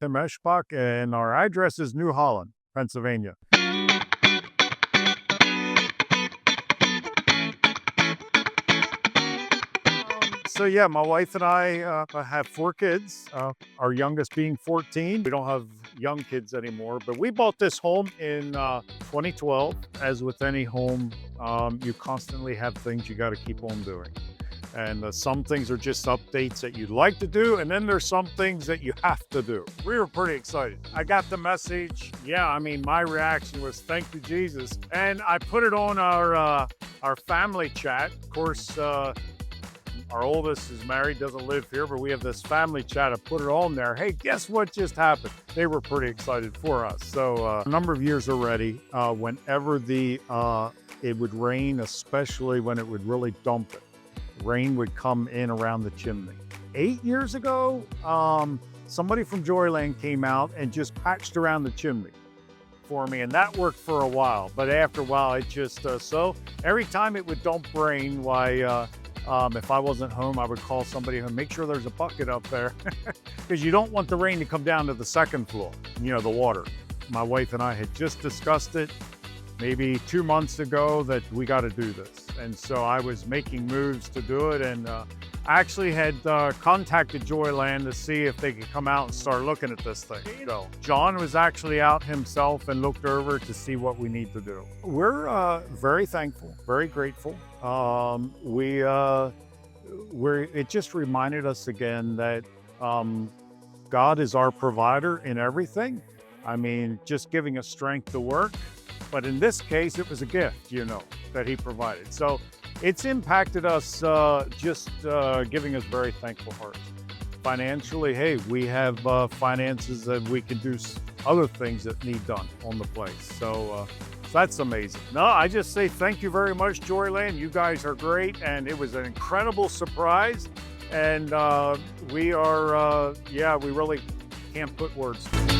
Tim Eschbach, and our address is New Holland, Pennsylvania. So yeah, my wife and I have 4 kids, our youngest being 14. We don't have young kids anymore, but we bought this home in 2012. As with any home, you constantly have things you got to keep on doing. And some things are just updates that you'd like to do, and then there's some things that you have to do. We were pretty excited. I got the message. Yeah, I mean, my reaction was, thank you, Jesus. And I put it on our family chat. Of course, our oldest is married, doesn't live here, but we have this family chat. I put it on there. Hey, guess what just happened? They were pretty excited for us. So a number of years already, whenever it would rain, especially when it would really dump it, rain would come in around the chimney. 8 years ago, somebody from Joyland came out and just patched around the chimney for me, and that worked for a while. But after a while, it just, so every time it would dump rain, if I wasn't home, I would call somebody home, make sure there's a bucket up there, because you don't want the rain to come down to the second floor, the water. My wife and I had just discussed it maybe 2 months ago that we got to do this. And so I was making moves to do it, and actually had contacted Joyland to see if they could come out and start looking at this thing. So John was actually out himself and looked over to see what we need to do. We're very thankful, very grateful. It just reminded us again that God is our provider in everything. I mean, just giving us strength to work. But in this case, it was a gift, that he provided. So it's impacted us, giving us very thankful hearts. Financially, hey, we have finances that we can do other things that need done on the place. So that's amazing. No, I just say thank you very much, Joyland. You guys are great, and it was an incredible surprise. And we really can't put words to it.